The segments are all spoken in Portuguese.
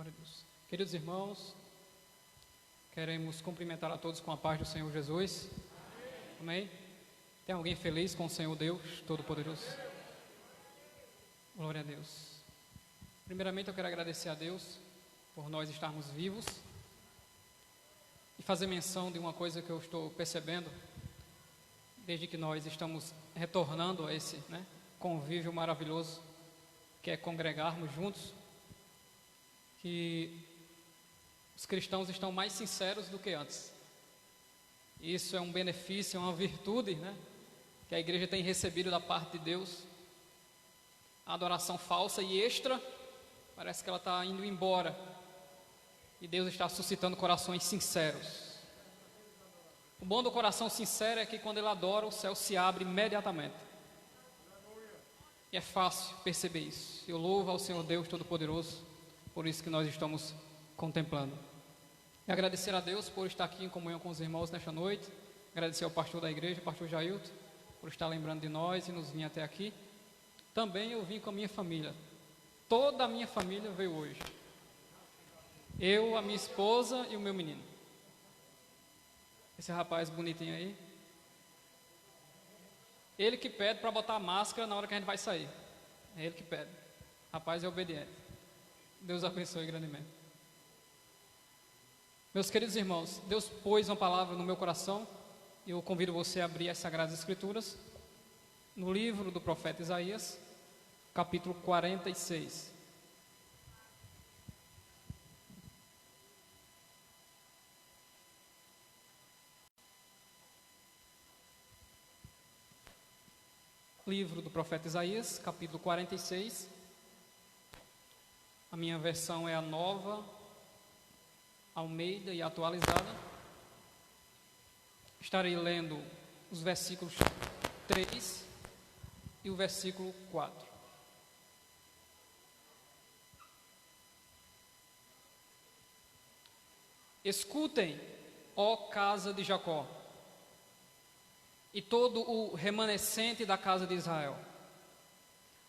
Glória a Deus. Queridos irmãos, queremos cumprimentar a todos com a paz do Senhor Jesus. Amém? Tem alguém feliz com o Senhor Deus Todo-Poderoso? Glória a Deus. Primeiramente eu quero agradecer a Deus por nós estarmos vivos e fazer menção de uma coisa que eu estou percebendo desde que nós estamos retornando a esse convívio maravilhoso que é congregarmos juntos, que os cristãos estão mais sinceros do que antes. Isso é um benefício, é uma virtude, que a igreja tem recebido da parte de Deus. A adoração falsa e extra, parece que ela está indo embora, e Deus está suscitando corações sinceros. O bom do coração sincero é que quando ele adora, o céu se abre imediatamente. E é fácil perceber isso. Eu louvo ao Senhor Deus Todo-Poderoso por isso que nós estamos contemplando. E agradecer a Deus por estar aqui em comunhão com os irmãos nesta noite. Agradecer ao pastor da igreja, pastor Jailton, por estar lembrando de nós e nos vir até aqui. Também eu vim com a minha família. Toda a minha família veio hoje. Eu, a minha esposa e o meu menino. Esse rapaz bonitinho aí. Ele que pede para botar a máscara na hora que a gente vai sair. É ele que pede. O rapaz é obediente. Deus abençoe grandemente. Meus queridos irmãos, Deus pôs uma palavra no meu coração. Eu convido você a abrir as Sagradas Escrituras no livro do profeta Isaías, capítulo 46. Livro do profeta Isaías, capítulo 46. A minha versão é a Nova Almeida e atualizada. Estarei lendo os versículos 3 e o versículo 4. Escutem, ó casa de Jacó, e todo o remanescente da casa de Israel,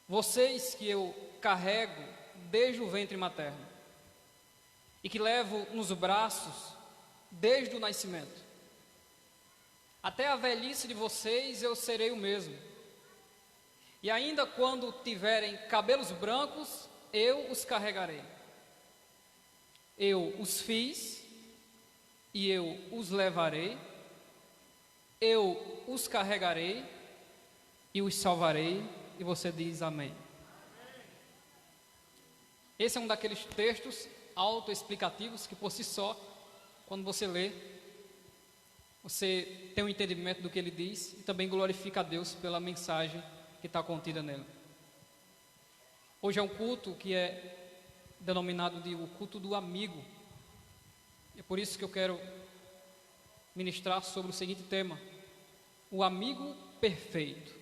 vocês que eu carrego desde o ventre materno, e que levo nos braços desde o nascimento. Até a velhice de vocês eu serei o mesmo. E ainda quando tiverem cabelos brancos, eu os carregarei. Eu os fiz, e eu os levarei. Eu os carregarei e os salvarei. E você diz amém. Esse é um daqueles textos autoexplicativos que por si só, quando você lê, você tem um entendimento do que ele diz e também glorifica a Deus pela mensagem que está contida nele. Hoje é um culto que é denominado de o culto do amigo. É por isso que eu quero ministrar sobre o seguinte tema: o amigo perfeito.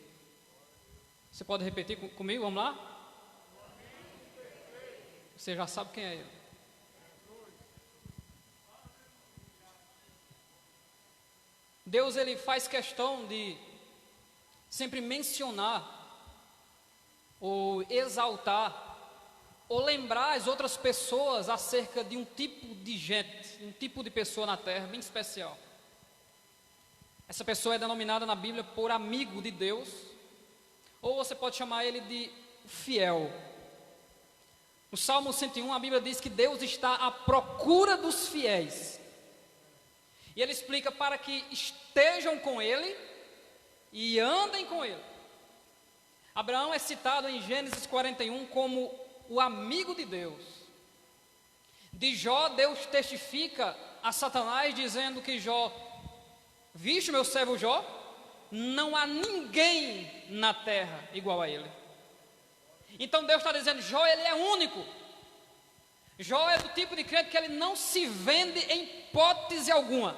Você pode repetir comigo? Vamos lá? Você já sabe quem é ele. Deus, ele faz questão de sempre mencionar ou exaltar ou lembrar as outras pessoas acerca de um tipo de gente, um tipo de pessoa na terra bem especial. Essa pessoa é denominada na Bíblia por amigo de Deus, ou você pode chamar ele de fiel. No Salmo 101, a Bíblia diz que Deus está à procura dos fiéis. E ele explica para que estejam com ele e andem com ele. Abraão é citado em Gênesis 41 como o amigo de Deus. De Jó, Deus testifica a Satanás dizendo que Jó, viste meu servo Jó? Não há ninguém na terra igual a ele. Então Deus está dizendo, Jó, ele é único. Jó é do tipo de crente que ele não se vende em hipótese alguma.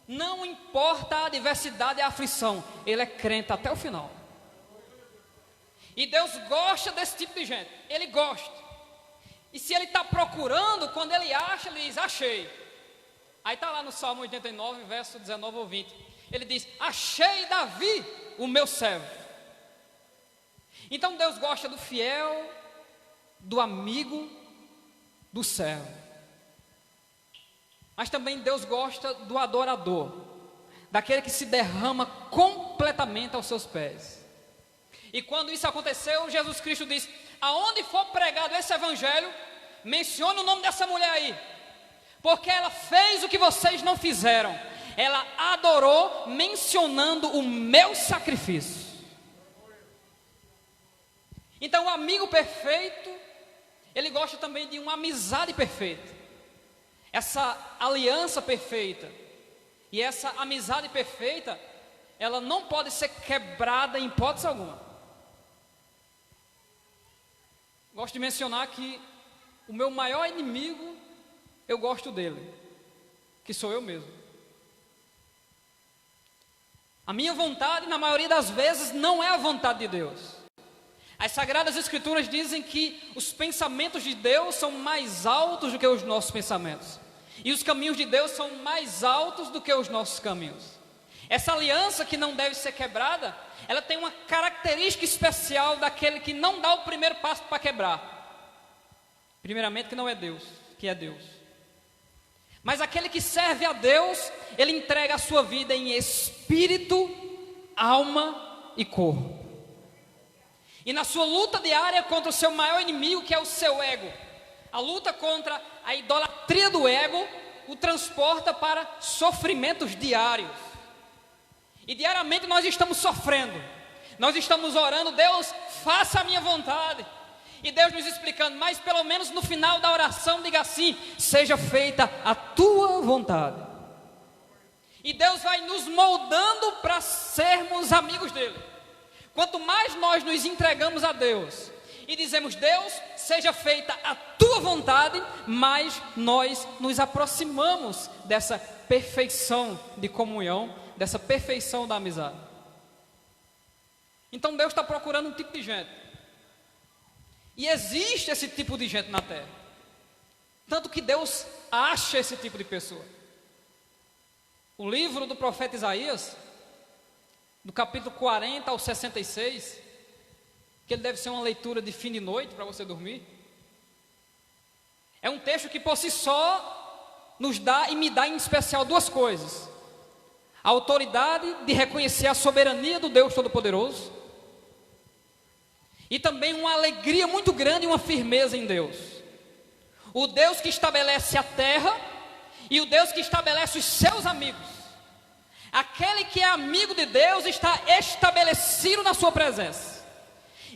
Não importa a adversidade e a aflição, ele é crente até o final. E Deus gosta desse tipo de gente, ele gosta. E se ele está procurando, quando ele acha, ele diz, achei. Aí está lá no Salmo 89, verso 19 ou 20. Ele diz, achei Davi, o meu servo. Então Deus gosta do fiel, do amigo, do servo. Mas também Deus gosta do adorador, daquele que se derrama completamente aos seus pés. E quando isso aconteceu, Jesus Cristo disse: aonde for pregado esse evangelho, mencione o nome dessa mulher aí, porque ela fez o que vocês não fizeram. Ela adorou mencionando o meu sacrifício. Então o amigo perfeito, ele gosta também de uma amizade perfeita. Essa aliança perfeita e essa amizade perfeita, ela não pode ser quebrada em hipótese alguma. Gosto de mencionar que o meu maior inimigo, eu gosto dele, que sou eu mesmo. A minha vontade, na maioria das vezes, não é a vontade de Deus. As Sagradas Escrituras dizem que os pensamentos de Deus são mais altos do que os nossos pensamentos, e os caminhos de Deus são mais altos do que os nossos caminhos. Essa aliança que não deve ser quebrada, ela tem uma característica especial daquele que não dá o primeiro passo para quebrar. Primeiramente, que não é Deus, que é Deus. Mas aquele que serve a Deus, ele entrega a sua vida em espírito, alma e corpo. E na sua luta diária contra o seu maior inimigo, que é o seu ego, a luta contra a idolatria do ego o transporta para sofrimentos diários. E diariamente nós estamos sofrendo, nós estamos orando: Deus, faça a minha vontade. E Deus nos explicando: mas pelo menos no final da oração diga assim: seja feita a tua vontade. E Deus vai nos moldando para sermos amigos dele. Quanto mais nós nos entregamos a Deus e dizemos: Deus, seja feita a tua vontade, mais nós nos aproximamos dessa perfeição de comunhão, dessa perfeição da amizade. Então Deus está procurando um tipo de gente. E existe esse tipo de gente na terra. Tanto que Deus acha esse tipo de pessoa. O livro do profeta Isaías, do capítulo 40 ao 66, que ele deve ser uma leitura de fim de noite para você dormir, é um texto que por si só nos dá e me dá em especial duas coisas: a autoridade de reconhecer a soberania do Deus Todo-Poderoso, e também uma alegria muito grande e uma firmeza em Deus. O Deus que estabelece a terra e o Deus que estabelece os seus amigos. Aquele que é amigo de Deus está estabelecido na sua presença.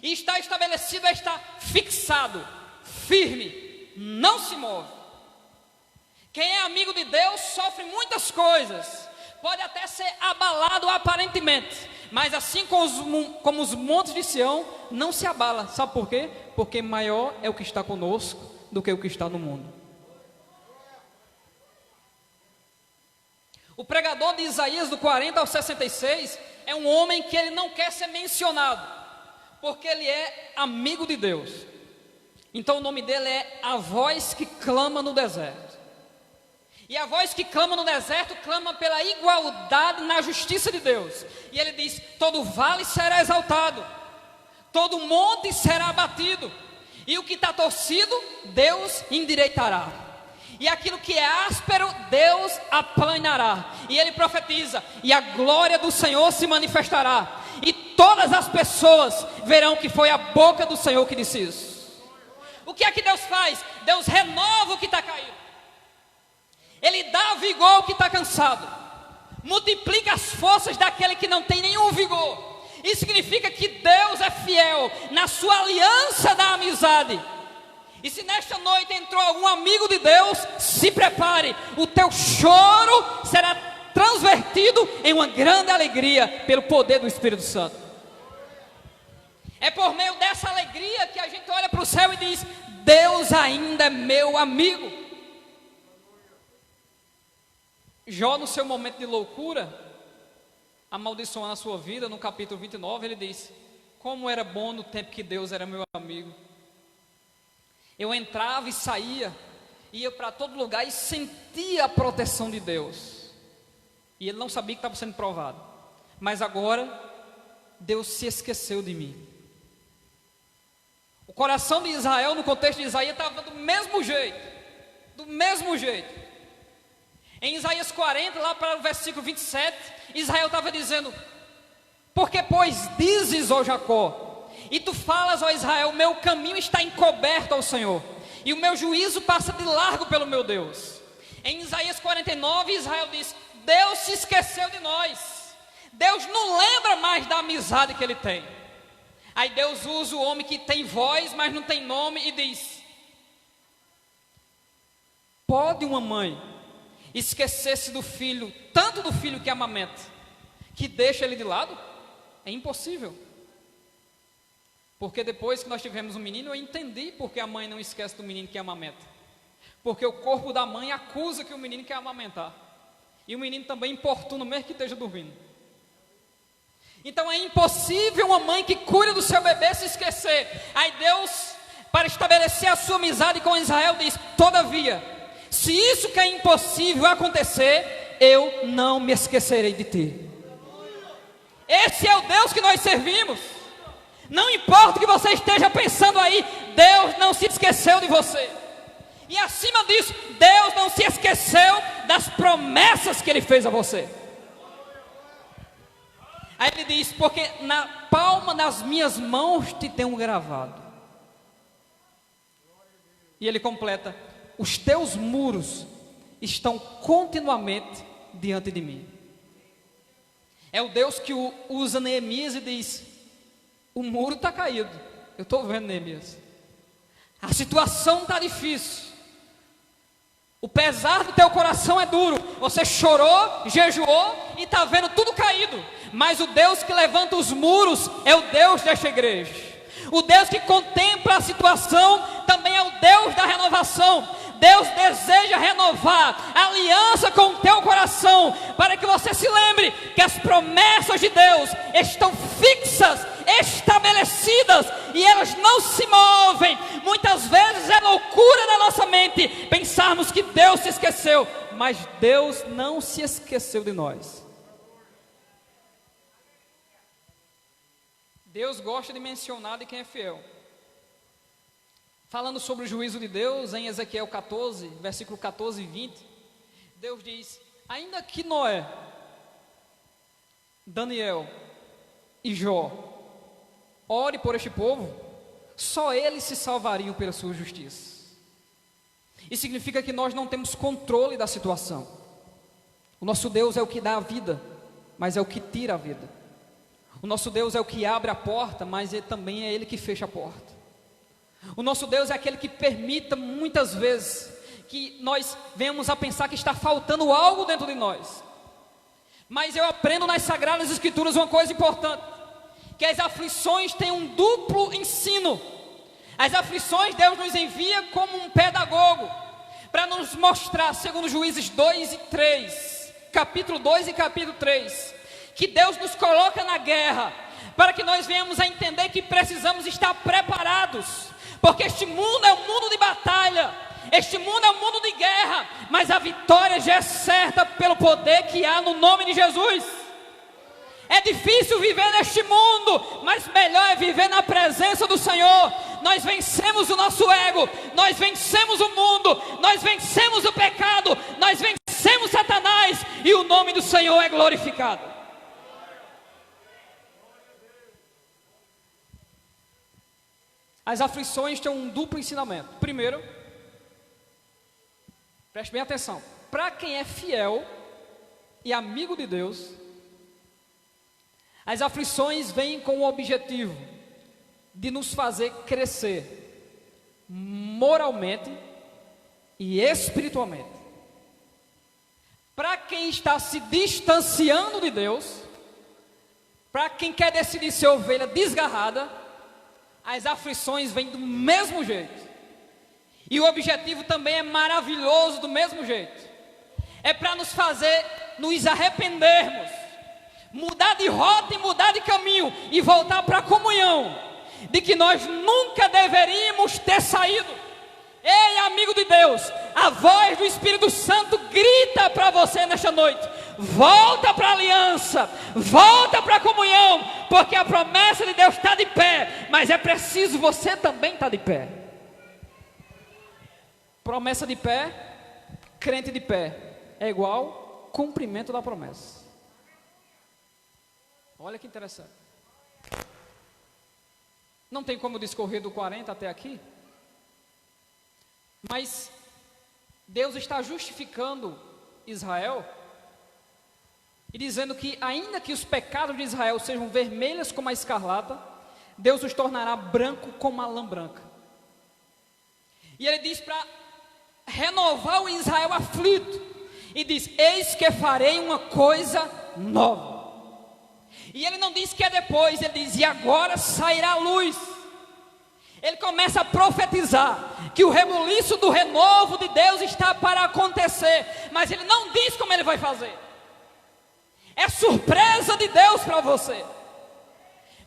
E está estabelecido, está fixado, firme, não se move. Quem é amigo de Deus sofre muitas coisas, pode até ser abalado aparentemente, mas assim como os montes de Sião, não se abala. Sabe por quê? Porque maior é o que está conosco do que o que está no mundo. O pregador de Isaías do 40 ao 66 é um homem que ele não quer ser mencionado, porque ele é amigo de Deus. Então o nome dele é A Voz que Clama no Deserto. E a voz que clama no deserto clama pela igualdade na justiça de Deus. E ele diz: todo vale será exaltado, todo monte será abatido, e o que está torcido, Deus endireitará, e aquilo que é áspero, Deus aplanará. E ele profetiza: e a glória do Senhor se manifestará, e todas as pessoas verão que foi a boca do Senhor que disse isso. O que é que Deus faz? Deus renova o que está caído. Ele dá vigor ao que está cansado, multiplica as forças daquele que não tem nenhum vigor. Isso significa que Deus é fiel na sua aliança da amizade. E se nesta noite entrou algum amigo de Deus, se prepare, o teu choro será transvertido em uma grande alegria pelo poder do Espírito Santo. É por meio dessa alegria que a gente olha para o céu e diz: Deus ainda é meu amigo. Jó, no seu momento de loucura, amaldiçoando a sua vida, no capítulo 29, ele diz: como era bom no tempo que Deus era meu amigo. Eu entrava e saía, ia para todo lugar e sentia a proteção de Deus. E ele não sabia que estava sendo provado. Mas agora, Deus se esqueceu de mim. O coração de Israel, no contexto de Isaías, estava do mesmo jeito. Do mesmo jeito. Em Isaías 40, lá para o versículo 27, Israel estava dizendo: porque, pois, dizes, ó Jacó, e tu falas, ó Israel, o meu caminho está encoberto ao Senhor, e o meu juízo passa de largo pelo meu Deus. Em Isaías 49, Israel diz: Deus se esqueceu de nós. Deus não lembra mais da amizade que Ele tem. Aí Deus usa o homem que tem voz, mas não tem nome, e diz: pode uma mãe esquecer-se do filho, tanto do filho que amamenta, que deixa ele de lado? É impossível. Porque depois que nós tivemos um menino, eu entendi porque a mãe não esquece do menino que amamenta. Porque o corpo da mãe acusa que o menino quer amamentar. E o menino também importuna, mesmo que esteja dormindo. Então é impossível uma mãe que cuida do seu bebê se esquecer. Aí Deus, para estabelecer a sua amizade com Israel, diz: todavia, se isso que é impossível acontecer, eu não me esquecerei de ti. Esse é o Deus que nós servimos. Não importa o que você esteja pensando aí, Deus não se esqueceu de você. E acima disso, Deus não se esqueceu das promessas que Ele fez a você. Aí Ele diz: porque na palma das minhas mãos te tenho gravado. E Ele completa: os teus muros estão continuamente diante de mim. É o Deus que usa Neemias e diz: o muro está caído. Eu estou vendo, Neemias. A situação está difícil. O pesar do teu coração é duro. Você chorou, jejuou e está vendo tudo caído. Mas o Deus que levanta os muros é o Deus desta igreja. O Deus que contempla a situação também é o Deus da renovação. Deus deseja renovar a aliança com o teu coração, para que você se lembre que as promessas de Deus estão fixas, estabelecidas, e elas não se movem. Muitas vezes é loucura da nossa mente pensarmos que Deus se esqueceu, mas Deus não se esqueceu de nós. Deus gosta de mencionar de quem é fiel. Falando sobre o juízo de Deus, em Ezequiel 14, versículo 14 e 20, Deus diz: ainda que Noé, Daniel e Jó ore por este povo, só eles se salvariam pela sua justiça. Isso significa que nós não temos controle da situação. O nosso Deus é o que dá a vida, mas é o que tira a vida. O nosso Deus é o que abre a porta, mas também é Ele que fecha a porta. O nosso Deus é aquele que permita muitas vezes que nós venhamos a pensar que está faltando algo dentro de nós. Mas eu aprendo nas Sagradas Escrituras uma coisa importante: que as aflições têm um duplo ensino. As aflições Deus nos envia como um pedagogo, para nos mostrar, segundo Juízes 2 e 3, capítulo 2 e capítulo 3, que Deus nos coloca na guerra, para que nós venhamos a entender que precisamos estar preparados. Porque este mundo é um mundo de batalha, este mundo é um mundo de guerra, mas a vitória já é certa pelo poder que há no nome de Jesus. É difícil viver neste mundo, mas melhor é viver na presença do Senhor. Nós vencemos o nosso ego, nós vencemos o mundo, nós vencemos o pecado, nós vencemos Satanás, e o nome do Senhor é glorificado. As aflições têm um duplo ensinamento. Primeiro, preste bem atenção: para quem é fiel e amigo de Deus, as aflições vêm com o objetivo de nos fazer crescer moralmente e espiritualmente. Para quem está se distanciando de Deus, para quem quer decidir ser ovelha desgarrada, as aflições vêm do mesmo jeito. E o objetivo também é maravilhoso do mesmo jeito. É para nos fazer nos arrependermos, mudar de rota e mudar de caminho, e voltar para a comunhão de que nós nunca deveríamos ter saído. Ei, amigo de Deus, a voz do Espírito Santo grita para você nesta noite: volta para a aliança, volta para a comunhão, porque a promessa de Deus está de pé, mas é preciso você também estar de pé. Promessa de pé, crente de pé, é igual cumprimento da promessa. Olha que interessante. Não tem como discorrer do 40 até aqui, mas Deus está justificando Israel e dizendo que ainda que os pecados de Israel sejam vermelhos como a escarlata, Deus os tornará branco como a lã branca. E ele diz para renovar o Israel aflito, e diz: eis que farei uma coisa nova. E ele não diz que é depois, ele diz: e agora sairá a luz. Ele começa a profetizar que o rebuliço do renovo de Deus está para acontecer, mas ele não diz como ele vai fazer. É surpresa de Deus para você.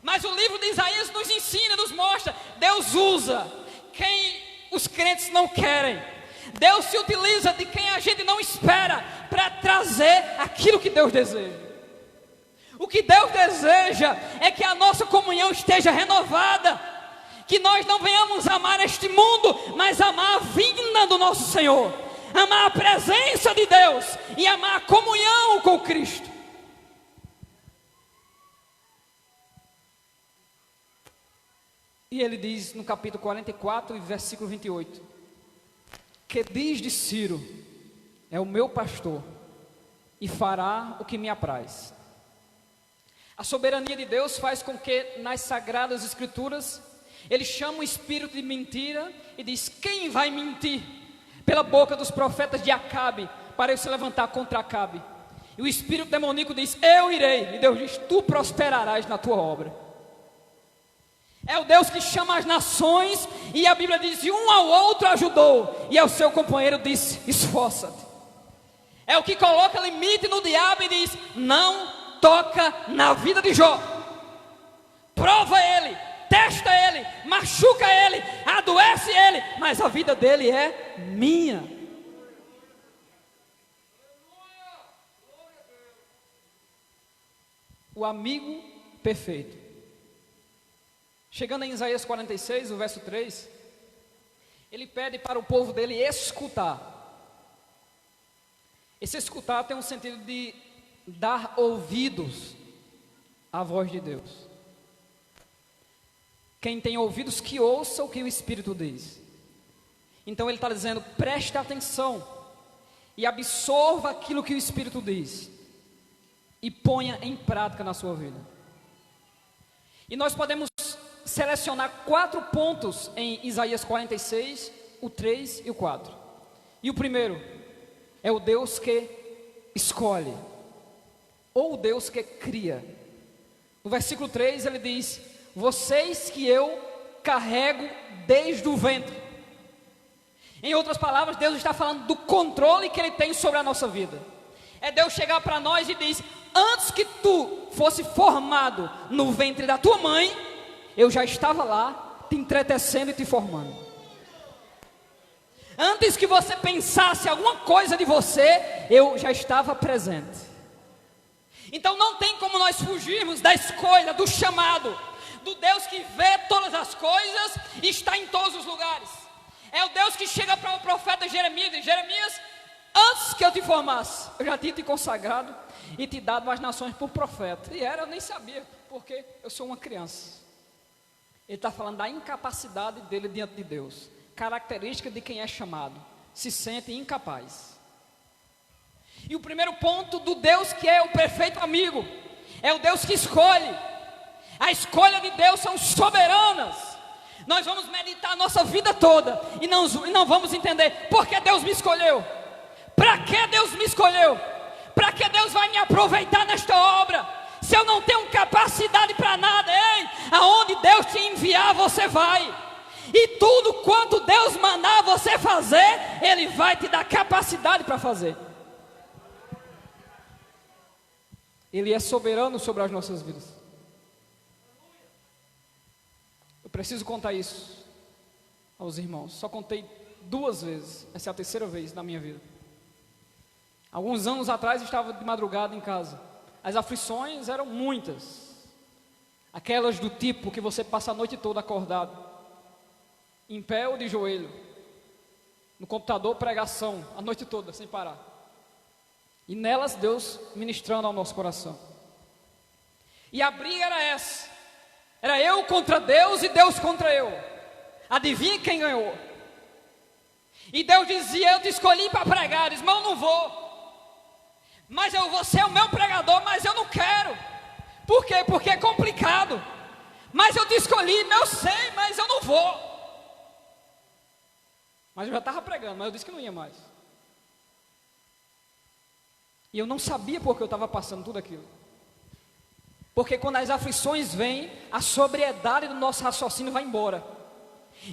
Mas o livro de Isaías nos ensina, nos mostra, Deus usa quem os crentes não querem. Deus se utiliza de quem a gente não espera para trazer aquilo que Deus deseja. O que Deus deseja é que a nossa comunhão esteja renovada, que nós não venhamos amar este mundo, mas amar a vinda do nosso Senhor, amar a presença de Deus e amar a comunhão com Cristo. E ele diz no capítulo 44, versículo 28, que diz de Ciro: é o meu pastor e fará o que me apraz. A soberania de Deus faz com que nas sagradas escrituras ele chama o espírito de mentira e diz: quem vai mentir pela boca dos profetas de Acabe para eu se levantar contra Acabe? E o espírito demoníaco diz: eu irei. E Deus diz: tu prosperarás na tua obra. É o Deus que chama as nações, e a Bíblia diz: e um ao outro ajudou, e ao seu companheiro disse: esforça-te. É o que coloca limite no diabo e diz: não toca na vida de Jó. Prova ele, testa ele, machuca ele, adoece ele, mas a vida dele é minha. O amigo perfeito. Chegando em Isaías 46, o verso 3, ele pede para o povo dele escutar. Esse escutar tem um sentido de dar ouvidos à voz de Deus. Quem tem ouvidos que ouça o que o Espírito diz. Então ele está dizendo: preste atenção e absorva aquilo que o Espírito diz e ponha em prática na sua vida. E nós podemos selecionar 4 pontos em Isaías 46, o 3 e o 4. E o primeiro é o Deus que escolhe, ou o Deus que cria. No versículo 3 ele diz: vocês que eu carrego desde o ventre. Em outras palavras, Deus está falando do controle que Ele tem sobre a nossa vida. É Deus chegar para nós e diz: antes que tu fosse formado no ventre da tua mãe, eu já estava lá te entretecendo e te formando. Antes que você pensasse alguma coisa de você, eu já estava presente. Então não tem como nós fugirmos da escolha, do chamado, do Deus que vê todas as coisas e está em todos os lugares. É o Deus que chega para o profeta Jeremias e diz: Jeremias, antes que eu te formasse, eu já tinha te consagrado e te dado as nações por profeta. E eu nem sabia, porque eu sou uma criança. Ele está falando da incapacidade dele diante de Deus. Característica de quem é chamado: se sente incapaz. E o primeiro ponto do Deus que é o perfeito amigo, é o Deus que escolhe. A escolha de Deus são soberanas. Nós vamos meditar a nossa vida toda e não vamos entender por que Deus me escolheu. Para que Deus me escolheu? Para que Deus vai me aproveitar nesta obra? Se eu não tenho capacidade para nada, ei, aonde Deus te enviar, você vai. E tudo quanto Deus mandar você fazer, Ele vai te dar capacidade para fazer. Ele é soberano sobre as nossas vidas. Eu preciso contar isso aos irmãos. Só contei 2 vezes, essa é a 3ª vez na minha vida. Alguns anos atrás estava de madrugada em casa. As aflições eram muitas. Aquelas do tipo que você passa a noite toda acordado, em pé ou de joelho, no computador, pregação, a noite toda, sem parar. E nelas Deus ministrando ao nosso coração. E a briga era essa. Era eu contra Deus e Deus contra eu. Adivinha quem ganhou? E Deus dizia: eu te escolhi para pregar. Diz: mas eu não vou. Mas você é o meu pregador, mas eu não quero. Por quê? Porque é complicado. Mas eu te escolhi, eu sei, mas eu não vou. Mas eu já estava pregando, mas eu disse que não ia mais. E eu não sabia por que eu estava passando tudo aquilo. Porque quando as aflições vêm, a sobriedade do nosso raciocínio vai embora.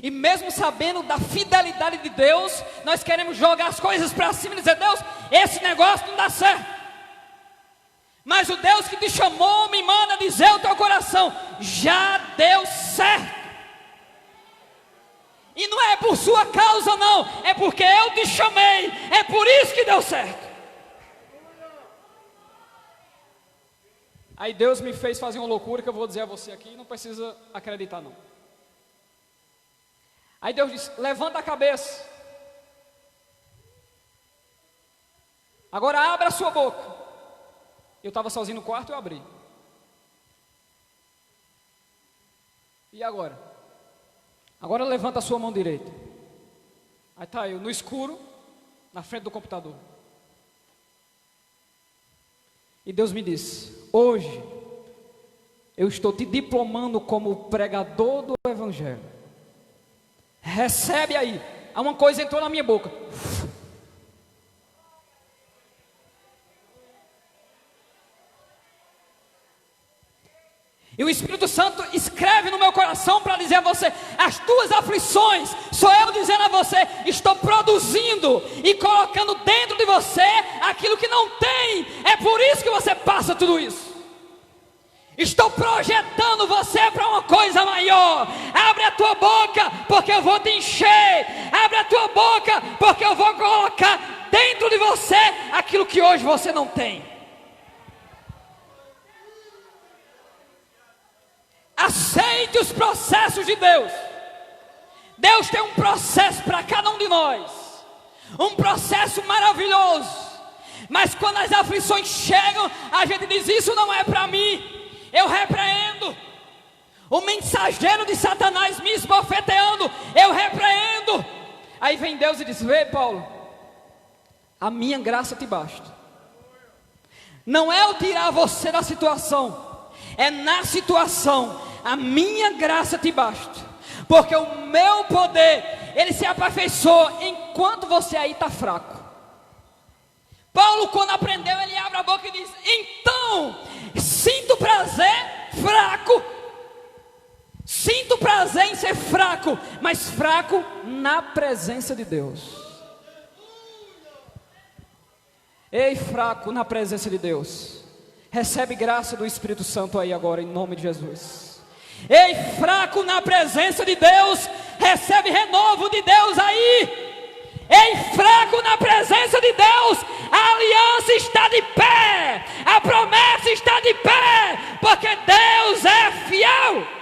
E mesmo sabendo da fidelidade de Deus, nós queremos jogar as coisas para cima e dizer: Deus, esse negócio não dá certo. Mas o Deus que te chamou me manda dizer ao teu coração: já deu certo. E não é por sua causa não, é porque eu te chamei, é por isso que deu certo. Aí Deus me fez fazer uma loucura que eu vou dizer a você aqui, não precisa acreditar não. Aí Deus disse: levanta a cabeça. Agora abra a sua boca. Eu estava sozinho no quarto, eu abri. E agora? Agora levanta a sua mão direita. Aí está eu no escuro, na frente do computador. E Deus me disse: hoje eu estou te diplomando como pregador do Evangelho. Recebe aí. Há uma coisa entrou na minha boca. E o Espírito Santo escreve no meu coração para dizer a você: as tuas aflições, sou eu dizendo a você, estou produzindo e colocando dentro de você aquilo que não tem. É por isso que você passa tudo isso. Estou projetando você para uma coisa maior. Abre a tua boca, porque eu vou te encher. Abre a tua boca, porque eu vou colocar dentro de você aquilo que hoje você não tem. Aceite os processos de Deus. Deus tem um processo para cada um de nós, um processo maravilhoso. Mas quando as aflições chegam, a gente diz: isso não é para mim. Eu repreendo. O mensageiro de Satanás me esbofeteando, eu repreendo. Aí vem Deus e diz: vê, Paulo, a minha graça te basta. Não é eu tirar você da situação, é na situação a minha graça te basta. Porque o meu poder, ele se aperfeiçoa enquanto você aí está fraco. Paulo, quando aprendeu, ele abre a boca e diz: então, sinto prazer fraco. Sinto prazer em ser fraco, mas fraco na presença de Deus. Ei, fraco na presença de Deus, recebe graça do Espírito Santo aí agora, em nome de Jesus. Ei, fraco na presença de Deus, recebe renovo de Deus aí. Ei, fraco na presença de Deus, a aliança está de pé, a promessa está de pé, porque Deus é fiel.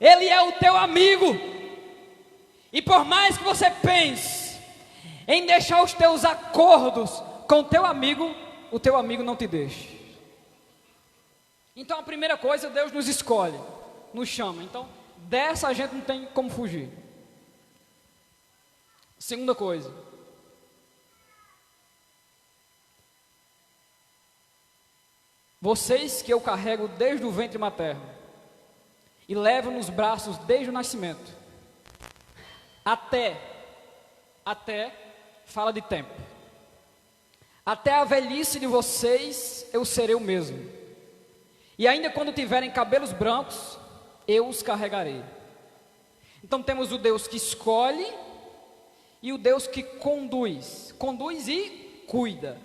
Ele é o teu amigo. E por mais que você pense em deixar os teus acordos com o teu amigo não te deixa. Então a primeira coisa, Deus nos escolhe, nos chama. Então dessa a gente não tem como fugir. Segunda coisa, vocês que eu carrego desde o ventre materno e levo nos braços desde o nascimento, até fala de tempo, até a velhice de vocês eu serei o mesmo, e ainda quando tiverem cabelos brancos eu os carregarei. Então temos o Deus que escolhe e o Deus que conduz e cuida.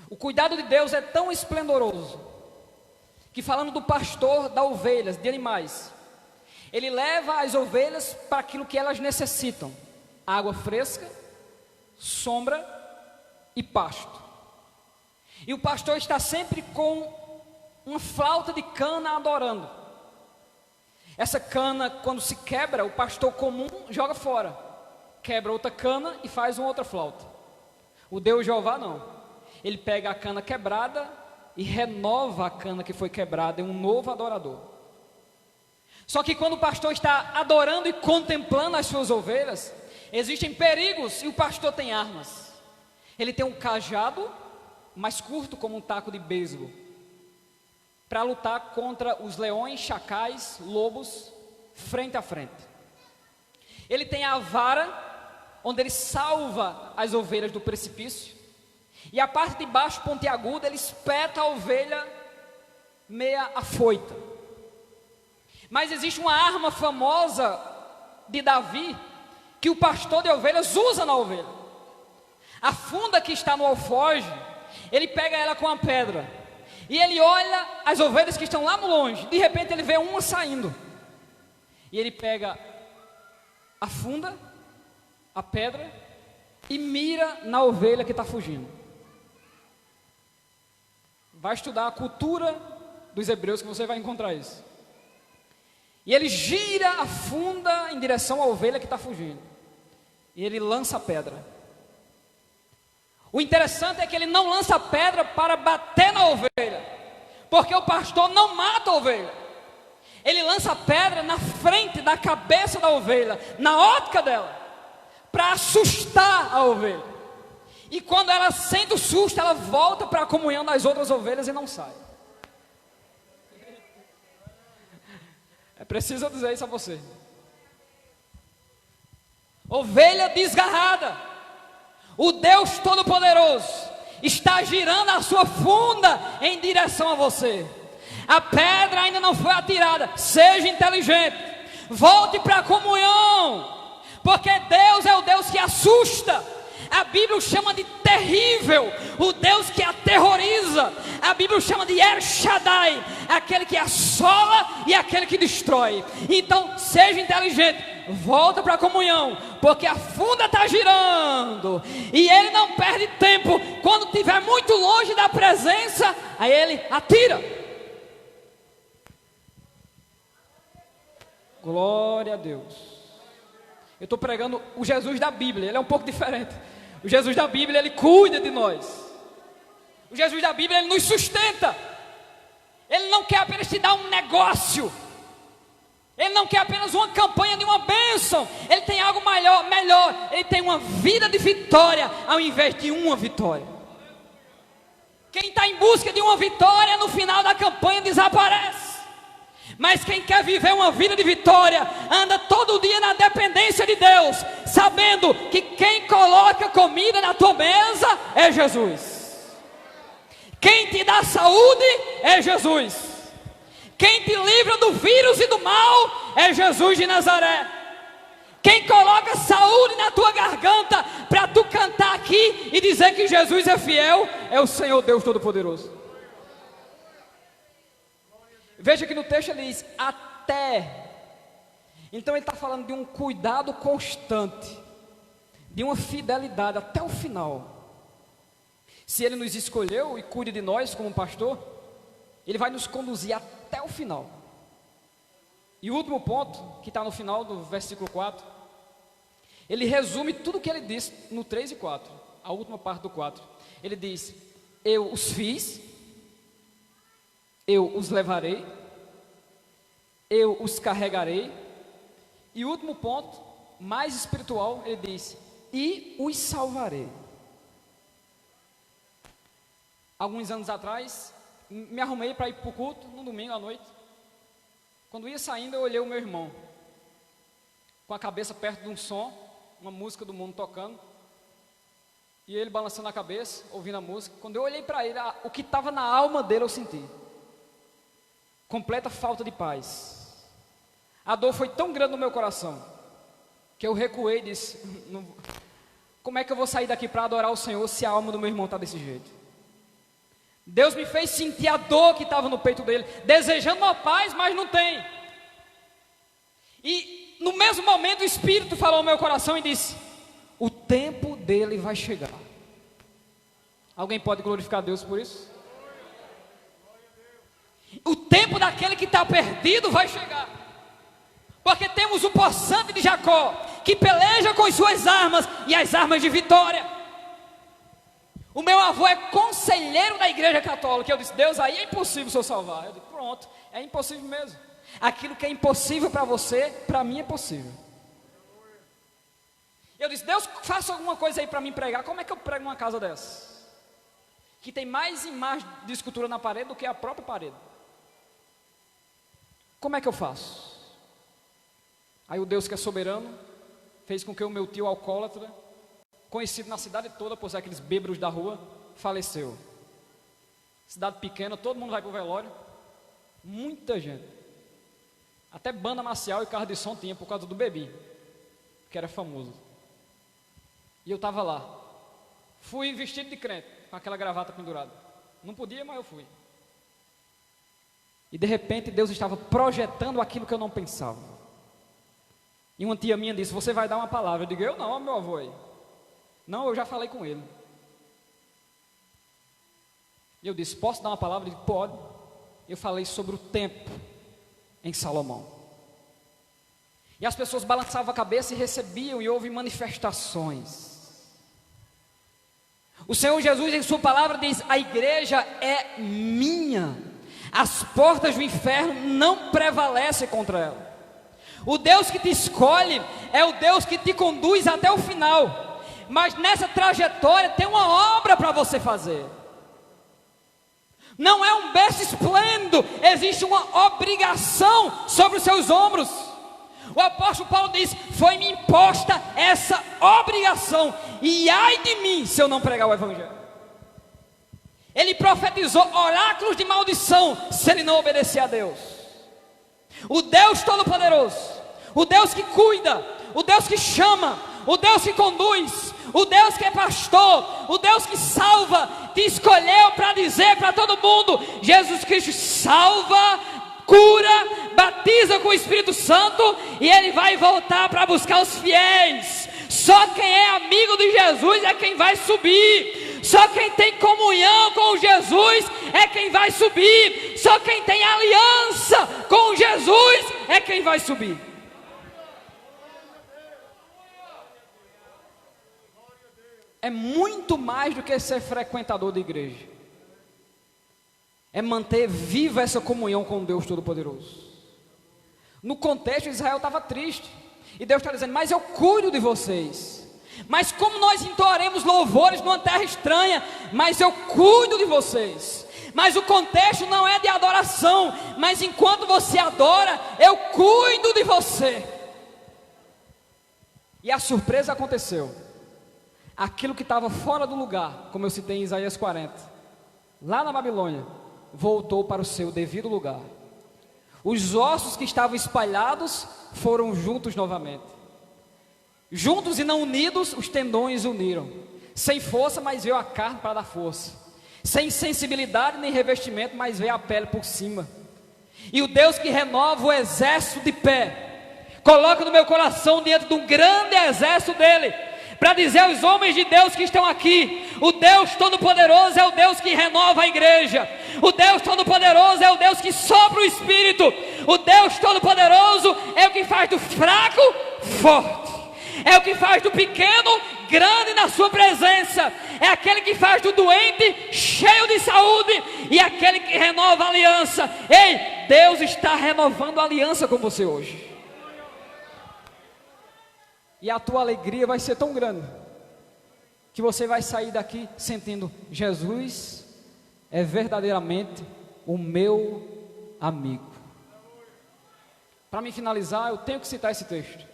O cuidado de Deus é tão esplendoroso que, falando do pastor das ovelhas, de animais, Ele leva as ovelhas para aquilo que elas necessitam: água fresca, sombra e pasto. E o pastor está sempre com uma flauta de cana adorando. Essa cana, quando se quebra, o pastor comum joga fora, quebra outra cana e faz uma outra flauta. O Deus Jeová não. Ele pega a cana quebrada e renova a cana que foi quebrada em um novo adorador. Só que quando o pastor está adorando e contemplando as suas ovelhas, existem perigos e o pastor tem armas. Ele tem um cajado mais curto, como um taco de beisebol, para lutar contra os leões, chacais, lobos, frente a frente. Ele tem a vara, onde ele salva as ovelhas do precipício, e a parte de baixo, pontiaguda, ele espeta a ovelha meia afoita. Mas existe uma arma famosa de Davi, que o pastor de ovelhas usa na ovelha. A funda que está no alforje, ele pega ela com a pedra, e ele olha as ovelhas que estão lá no longe. De repente ele vê uma saindo, e ele pega a funda, a pedra, e mira na ovelha que está fugindo. Vai estudar a cultura dos hebreus que você vai encontrar isso. E ele gira a funda em direção à ovelha que está fugindo, e ele lança a pedra. O interessante é que ele não lança a pedra para bater na ovelha, porque o pastor não mata a ovelha. Ele lança a pedra na frente da cabeça da ovelha, na ótica dela, para assustar a ovelha. E quando ela sente o susto, ela volta para a comunhão das outras ovelhas e não sai. É preciso dizer isso a você. Ovelha desgarrada. O Deus Todo-Poderoso está girando a sua funda em direção a você. A pedra ainda não foi atirada. Seja inteligente. Volte para a comunhão, porque Deus é o Deus que assusta. A Bíblia o chama de terrível, o Deus que aterroriza. A Bíblia o chama de El Shaddai, aquele que assola e aquele que destrói. Então seja inteligente, volta para a comunhão, porque a funda está girando, e ele não perde tempo. Quando estiver muito longe da presença, aí ele atira. Glória a Deus. Eu estou pregando o Jesus da Bíblia, ele é um pouco diferente. O Jesus da Bíblia, ele cuida de nós. O Jesus da Bíblia, ele nos sustenta. Ele não quer apenas te dar um negócio. Ele não quer apenas uma campanha de uma bênção. Ele tem algo melhor. Ele tem uma vida de vitória ao invés de uma vitória. Quem está em busca de uma vitória, no final da campanha desaparece. Mas quem quer viver uma vida de vitória, anda todo dia na dependência de Deus, sabendo que quem coloca comida na tua mesa é Jesus. Quem te dá saúde é Jesus. Quem te livra do vírus e do mal é Jesus de Nazaré. Quem coloca saúde na tua garganta para tu cantar aqui e dizer que Jesus é fiel é o Senhor Deus Todo-Poderoso. Veja que no texto ele diz até. Então ele está falando de um cuidado constante, de uma fidelidade até o final. Se ele nos escolheu e cuida de nós como pastor, ele vai nos conduzir até o final. E o último ponto, que está no final do versículo 4, ele resume tudo o que ele disse no 3 e 4, a última parte do 4. Ele diz: eu os fiz, eu os levarei, eu os carregarei. E o último ponto, mais espiritual, ele diz: e os salvarei. Alguns anos atrás, me arrumei para ir para o culto, no domingo à noite. Quando ia saindo, eu olhei o meu irmão, com a cabeça perto de um som, uma música do mundo tocando, e ele balançando a cabeça, ouvindo a música. Quando eu olhei para ele, o que estava na alma dele eu senti completa falta de paz. A dor foi tão grande no meu coração, que eu recuei e disse: como é que eu vou sair daqui para adorar o Senhor se a alma do meu irmão está desse jeito? Deus me fez sentir a dor que estava no peito dele, desejando uma paz, mas não tem. E no mesmo momento o Espírito falou ao meu coração e disse: o tempo dele vai chegar. Alguém pode glorificar a Deus por isso? O tempo daquele que está perdido vai chegar. Porque temos o possante de Jacó, que peleja com as suas armas e as armas de vitória. O meu avô é conselheiro da igreja católica. Eu disse: Deus, aí é impossível o Senhor salvar. Eu disse: pronto, é impossível mesmo. Aquilo que é impossível para você, para mim é possível. Eu disse: Deus, faça alguma coisa aí para mim pregar. Como é que eu prego numa casa dessa? Que tem mais imagens de escultura na parede do que a própria parede. Como é que eu faço? Aí o Deus que é soberano fez com que o meu tio alcoólatra, conhecido na cidade toda por ser aqueles bêbados da rua, faleceu. Cidade pequena, todo mundo vai para o velório. Muita gente. Até banda marcial e carro de som tinha por causa do bebê, que era famoso. E eu estava lá. Fui vestido de crente, com aquela gravata pendurada. Não podia, mas eu fui. E de repente Deus estava projetando aquilo que eu não pensava. E uma tia minha disse: você vai dar uma palavra. Eu digo: eu não, meu avô aí. Não, eu já falei com ele. E eu disse: posso dar uma palavra? Ele disse: pode. Eu falei sobre o tempo em Salomão. E as pessoas balançavam a cabeça e recebiam, e houve manifestações. O Senhor Jesus em sua palavra diz: a igreja é minha, as portas do inferno não prevalecem contra ela. O Deus que te escolhe é o Deus que te conduz até o final, mas nessa trajetória tem uma obra para você fazer. Não é um berço esplêndido, existe uma obrigação sobre os seus ombros. O apóstolo Paulo diz: foi-me imposta essa obrigação, e ai de mim se eu não pregar o evangelho. Ele profetizou oráculos de maldição se ele não obedecer a Deus. O Deus Todo-Poderoso, o Deus que cuida, o Deus que chama, o Deus que conduz, o Deus que é pastor, o Deus que salva, te escolheu para dizer para todo mundo: Jesus Cristo salva, cura, batiza com o Espírito Santo, e Ele vai voltar para buscar os fiéis. Só quem é amigo de Jesus é quem vai subir. Só quem tem comunhão com Jesus é quem vai subir. Só quem tem aliança com Jesus é quem vai subir. É muito mais do que ser frequentador de igreja. É manter viva essa comunhão com Deus Todo-Poderoso. No contexto, Israel estava triste, e Deus está dizendo: mas eu cuido de vocês. Mas como nós entoaremos louvores numa terra estranha? Mas eu cuido de vocês. Mas o contexto não é de adoração, mas enquanto você adora, eu cuido de você. E a surpresa aconteceu. Aquilo que estava fora do lugar, como eu citei em Isaías 40, lá na Babilônia, voltou para o seu devido lugar. Os ossos que estavam espalhados foram juntos novamente. Juntos e não unidos, os tendões uniram. Sem força, mas veio a carne para dar força. Sem sensibilidade nem revestimento, mas veio a pele por cima. E o Deus que renova o exército de pé, coloca no meu coração diante de um grande exército dele, para dizer aos homens de Deus que estão aqui: o Deus Todo-Poderoso é o Deus que renova a igreja. O Deus Todo-Poderoso é o Deus que sopra o Espírito. O Deus Todo-Poderoso é o que faz do fraco forte. É o que faz do pequeno grande na sua presença. É aquele que faz do doente cheio de saúde, e aquele que renova a aliança. Ei, Deus está renovando a aliança com você hoje. E a tua alegria vai ser tão grande que você vai sair daqui sentindo: Jesus é verdadeiramente o meu amigo. Para me finalizar, eu tenho que citar esse texto,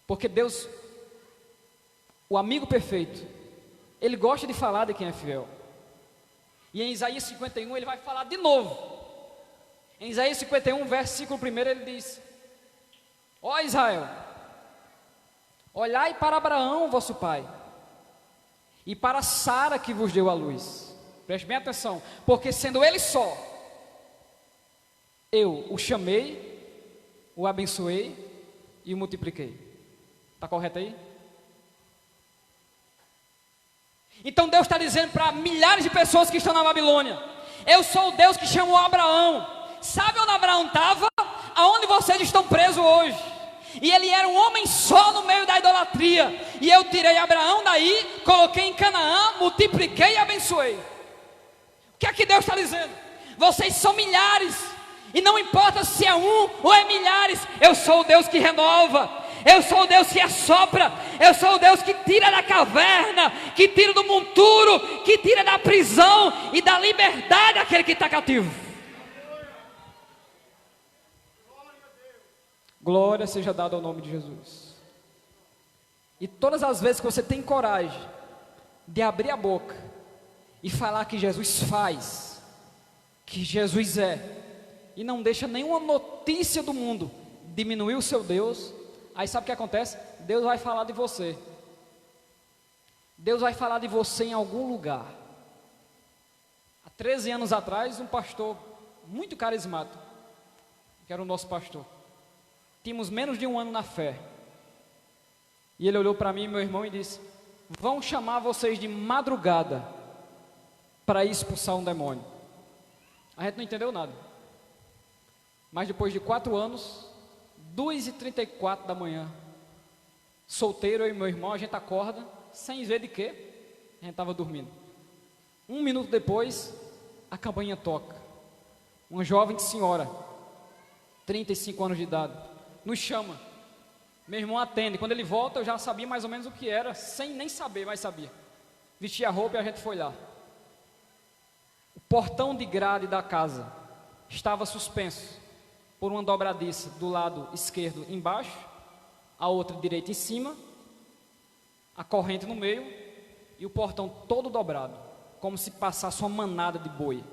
porque Deus, o amigo perfeito, Ele gosta de falar de quem é fiel. E em Isaías 51 Ele vai falar de novo. Em Isaías 51, versículo 1, Ele diz: ó Israel, olhai para Abraão vosso pai, e para Sara que vos deu a luz. Preste bem atenção, porque sendo ele só, eu o chamei o abençoei e o multipliquei. Está correto aí? Então Deus está dizendo para milhares de pessoas que estão na Babilônia: eu sou o Deus que chamou Abraão. Sabe onde Abraão estava? Aonde vocês estão presos hoje. E ele era um homem só no meio da idolatria. E eu tirei Abraão daí, coloquei em Canaã, multipliquei e abençoei. O que é que Deus está dizendo? Vocês são milhares, e não importa se é um ou é milhares, eu sou o Deus que renova, eu sou o Deus que assopra, eu sou o Deus que tira da caverna, que tira do monturo, que tira da prisão e da liberdade aquele que está cativo. Glória seja dada ao nome de Jesus. E todas as vezes que você tem coragem de abrir a boca e falar que Jesus faz, que Jesus é, e não deixa nenhuma notícia do mundo diminuir o seu Deus, aí sabe o que acontece? Deus vai falar de você. Deus vai falar de você em algum lugar. Há 13 anos atrás, um pastor muito carismático, que era o nosso pastor, tínhamos menos de um ano na fé, e ele olhou para mim e meu irmão e disse: vão chamar vocês de madrugada para expulsar um demônio. A gente não entendeu nada, mas depois de 4 anos, 2h34 da manhã, solteiro, eu e meu irmão, a gente acorda, sem ver de quê, a gente estava dormindo. 1 minuto depois, a campainha toca. Uma jovem senhora, 35 anos de idade, nos chama. Meu irmão atende. Quando ele volta, eu já sabia mais ou menos o que era, sem nem saber, mas sabia. Vesti a roupa e a gente foi lá. O portão de grade da casa estava suspenso por uma dobradiça do lado esquerdo embaixo, a outra direita em cima, a corrente no meio e o portão todo dobrado, como se passasse uma manada de boi.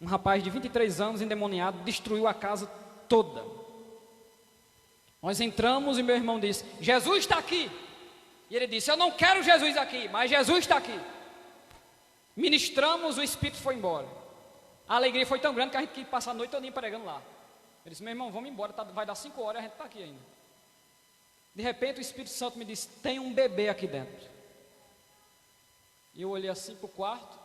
Um rapaz de 23 anos, endemoniado, destruiu a casa toda. Nós entramos e meu irmão disse: Jesus está aqui. E ele disse: eu não quero Jesus aqui, mas Jesus está aqui. Ministramos, o Espírito foi embora. A alegria foi tão grande que a gente quis passar a noite toda pregando lá. Ele disse: meu irmão, vamos embora, vai dar 5 horas e a gente está aqui ainda. De repente o Espírito Santo me disse: tem um bebê aqui dentro. E eu olhei assim para o quarto.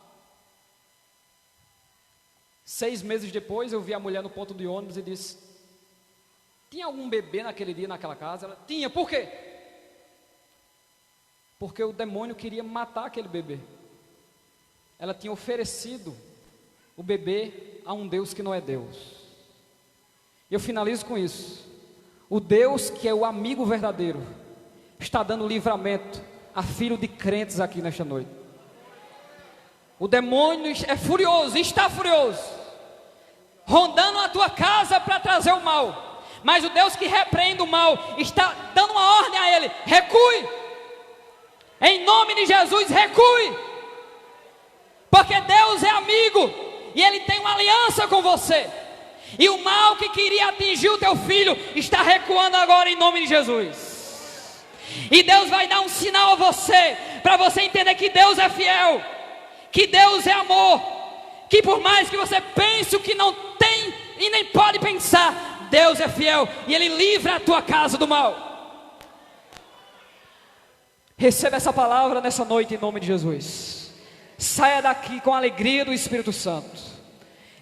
6 meses depois eu vi a mulher no ponto de ônibus e disse: tinha algum bebê naquele dia naquela casa? Ela: tinha. Por quê? Porque o demônio queria matar aquele bebê. Ela tinha oferecido o bebê a um Deus que não é Deus. Eu finalizo com isso. O Deus que é o amigo verdadeiro está dando livramento a filho de crentes aqui nesta noite. O demônio é furioso, está furioso, rondando a tua casa para trazer o mal. Mas o Deus que repreende o mal está dando uma ordem a ele: recue. Em nome de Jesus, recue. Porque Deus é amigo e Ele tem uma aliança com você. E o mal que queria atingir o teu filho está recuando agora em nome de Jesus. E Deus vai dar um sinal a você, para você entender que Deus é fiel, que Deus é amor, que por mais que você pense o que não tem e nem pode pensar, Deus é fiel e Ele livra a tua casa do mal. Receba essa palavra nessa noite em nome de Jesus. Saia daqui com a alegria do Espírito Santo.